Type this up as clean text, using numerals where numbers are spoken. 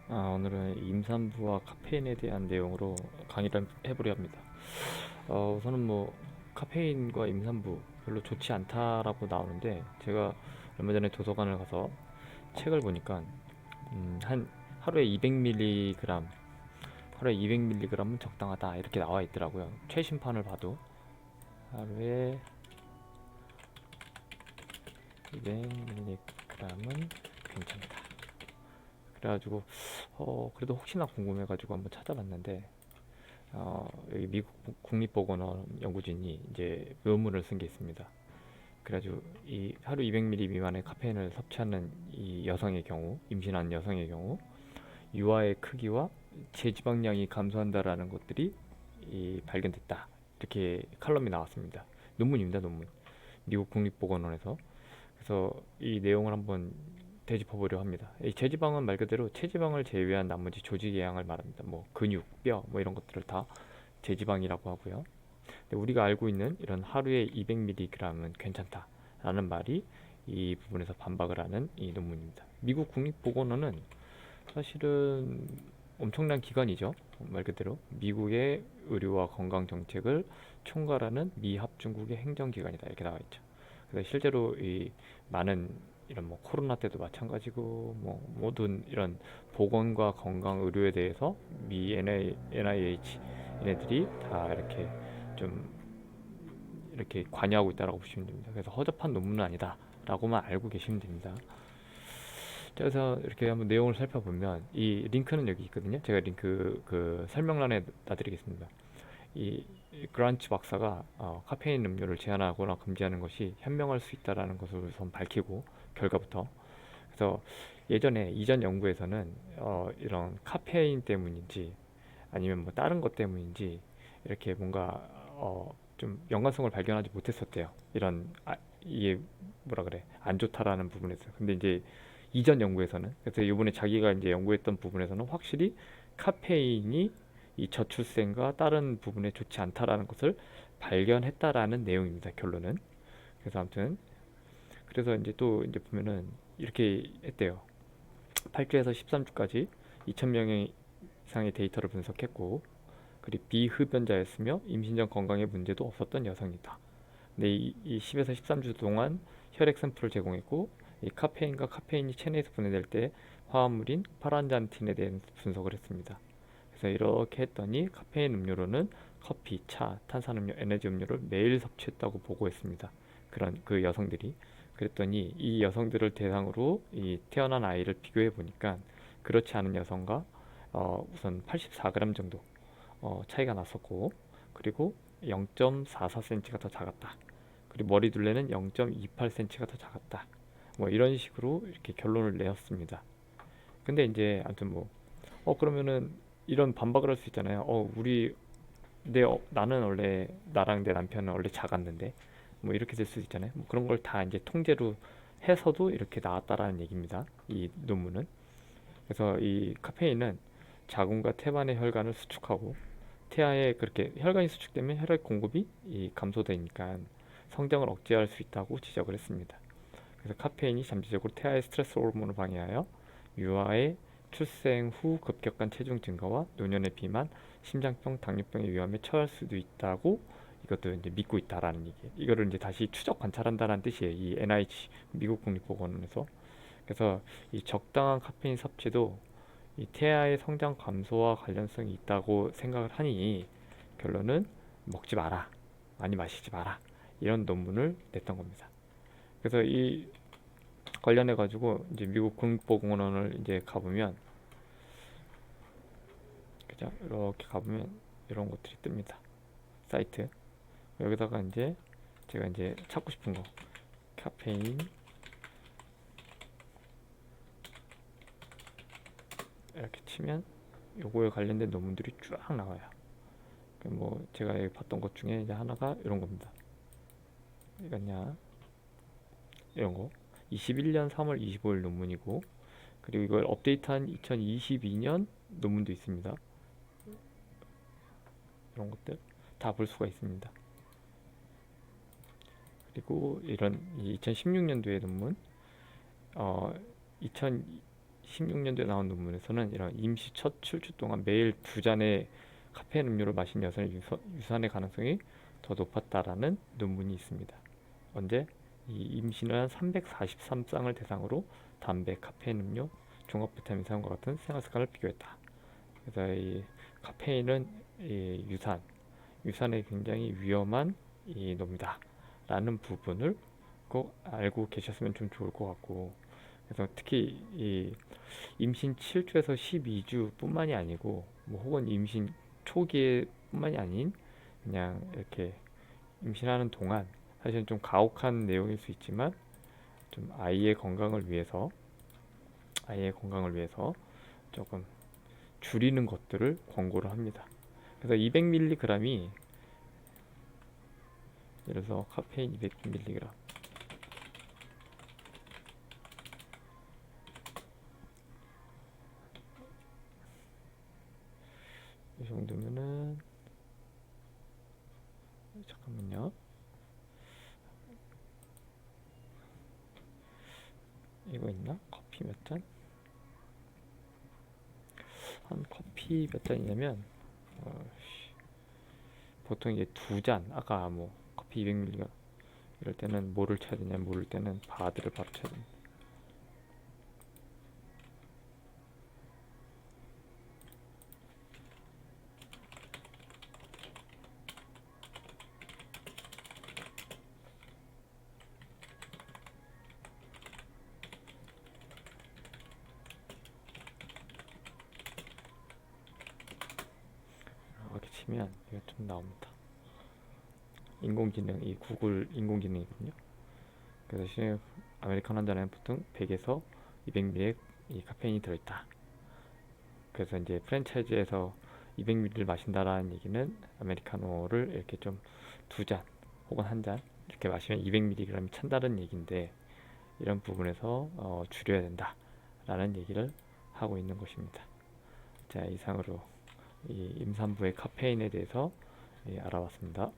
오늘은 임산부와 카페인에 대한 내용으로 강의를 해보려 합니다. 우선은 뭐 카페인과 임산부 별로 좋지 않다라고 나오는데, 제가 얼마 전에 도서관을 가서 책을 보니까 한 하루에 200mg, 하루에 200mg은 적당하다 이렇게 나와 있더라고요. 최신판을 봐도 하루에 200mg은 괜찮다. 그래가지고 그래도 혹시나 궁금해가지고 한번 찾아봤는데, 여기 미국 국립보건원 연구진이 이제論文을 쓴 게 있습니다. 그래가지고 이 하루 200ml 미만의 카페인을 섭취하는 이 여성의 경우, 임신한 여성의 경우 유아의 크기와 체지방량이 감소한다라는 것들이 발견됐다. 이렇게 칼럼이 나왔습니다. 논문입니다, 논문. 미국 국립보건원에서. 그래서 이 내용을 한번 되짚어보려 합니다. 이 체지방은 말 그대로 체지방을 제외한 나머지 조직의 양을 말합니다. 뭐 근육, 뼈, 뭐 이런 것들을 다 제지방이라고 하고요. 근데 우리가 알고 있는 이런 하루에 200mg은 괜찮다라는 말이 이 부분에서 반박을 하는 이 논문입니다. 미국 국립보건원은 사실은 엄청난 기관이죠. 말 그대로 미국의 의료와 건강 정책을 총괄하는 미합중국의 행정기관이다 이렇게 나와 있죠. 그래서 실제로 이 많은 이런 뭐 코로나 때도 마찬가지고 뭐 모든 이런 보건과 건강 의료에 대해서 미 NIH 얘네들이 다 이렇게 좀 이렇게 관여하고 있다라고 보시면 됩니다. 그래서 허접한 논문은 아니다라고만 알고 계시면 됩니다. 그래서 이렇게 한번 내용을 살펴보면 이 링크는 여기 있거든요. 제가 링크 그 설명란에 놔드리겠습니다. 이 그란츠 박사가 카페인 음료를 제한하거나 금지하는 것이 현명할 수 있다라는 것을 우선 밝히고, 결과부터. 그래서 예전에 이전 연구에서는 이런 카페인 때문인지 아니면 뭐 다른 것 때문인지 이렇게 뭔가 좀 연관성을 발견하지 못했었대요. 이런 이게 뭐라 그래, 안 좋다라는 부분에서. 근데 이제 이전 연구에서는, 그래서 이번에 자기가 이제 연구했던 부분에서는 확실히 카페인이 이 저출생과 다른 부분에 좋지 않다라는 것을 발견했다라는 내용입니다. 결론은. 그래서 아무튼 그래서 이제 또 이제 보면은 이렇게 했대요. 8주에서 13주까지 2,000명 이상의 데이터를 분석했고, 그리고 비흡연자였으며 임신 전 건강에 문제도 없었던 여성이다. 근데 이 10에서 13주 동안 혈액 샘플을 제공했고, 이 카페인과 카페인이 체내에서 분해될 때 화합물인 파란잔틴에 대한 분석을 했습니다. 그래서 이렇게 했더니 카페인 음료로는 커피, 차, 탄산음료, 에너지 음료를 매일 섭취했다고 보고했습니다. 그런 그 여성들이. 그랬더니 이 여성들을 대상으로 이 태어난 아이를 비교해 보니까 그렇지 않은 여성과 우선 84g 정도 차이가 났었고, 그리고 0.44cm가 더 작았다. 그리고 머리 둘레는 0.28cm가 더 작았다. 뭐 이런 식으로 이렇게 결론을 내었습니다. 근데 이제 아무튼 뭐 그러면은 이런 반박을 할 수 있잖아요. 나는 원래 나랑 내 남편은 원래 작았는데 뭐 이렇게 될 수 있잖아요. 뭐 그런 걸 다 이제 통제로 해서도 이렇게 나왔다라는 얘기입니다. 이 논문은. 그래서 이 카페인은 자궁과 태반의 혈관을 수축하고, 태아에 그렇게 혈관이 수축되면 혈액 공급이 감소되니까 성장을 억제할 수 있다고 지적을 했습니다. 그래서 카페인이 잠재적으로 태아의 스트레스 호르몬을 방해하여 유아의 출생 후 급격한 체중 증가와 노년의 비만, 심장병, 당뇨병의 위험에 처할 수도 있다고 이것도 이제 믿고 있다라는 얘기. 이거를 이제 다시 추적 관찰한다는 뜻이에요. 이 NIH 미국 국립보건원에서. 그래서 이 적당한 카페인 섭취도 이 태아의 성장 감소와 관련성이 있다고 생각을 하니 결론은 먹지 마라, 많이 마시지 마라, 이런 논문을 냈던 겁니다. 그래서 이 관련해 가지고 이제 미국 국립보건원을 이제 가보면, 그죠? 이렇게 가보면 이런 것들이 뜹니다. 사이트. 여기다가 이제 제가 이제 찾고 싶은 거, 카페인 이렇게 치면 요거에 관련된 논문들이 쫙 나와요. 뭐 제가 여기 봤던 것 중에 이제 하나가 이런 겁니다. 이거냐, 이런 거 21년 3월 25일 논문이고, 그리고 이걸 업데이트한 2022년 논문도 있습니다. 이런 것들 다 볼 수가 있습니다. 그리고 이런 2016년도의 논문, 2022 16년도에 나온 논문에서는 이런 임시 첫 출주 동안 매일 2잔의 카페인 음료를 마신 여성의 유산의 가능성이 더 높았다라는 논문이 있습니다. 언제? 이 임신을 한 343쌍을 대상으로 담배, 카페인 음료, 종합 비타민 사용과 같은 생활 습관을 비교했다. 그래서 이 카페인은 이 유산에 굉장히 위험한 이 놈이다 라는 부분을 꼭 알고 계셨으면 좀 좋을 것 같고, 그래서 특히 이 임신 7주에서 12주 뿐만이 아니고 뭐 혹은 임신 초기에 뿐만이 아닌 그냥 이렇게 임신하는 동안, 사실은 좀 가혹한 내용일 수 있지만 좀 아이의 건강을 위해서 조금 줄이는 것들을 권고를 합니다. 그래서 200mg이, 예를 들어서 카페인 200mg 이 정도면은, 잠깐만요, 이거 있나? 커피 몇 잔? 한 커피 몇 잔이냐면 보통 이제 2잔, 아까 뭐 커피 200mg 이럴 때는 뭐를 쳐야 되냐, 모를 때는 바드를 바로 쳐야 됩니다. 이렇게 치면 이거 좀 나옵니다. 인공지능, 이 구글 인공지능이거든요. 그래서 지금 아메리카노 한 잔에 보통 100에서 200ml 이 카페인이 들어있다. 그래서 이제 프랜차이즈에서 200ml를 마신다라는 얘기는 아메리카노를 이렇게 좀 2잔 혹은 한 잔 이렇게 마시면 200mg이 찬다는 얘기인데, 이런 부분에서 줄여야 된다라는 얘기를 하고 있는 것입니다. 자, 이상으로 이 임산부의 카페인에 대해서 알아봤습니다.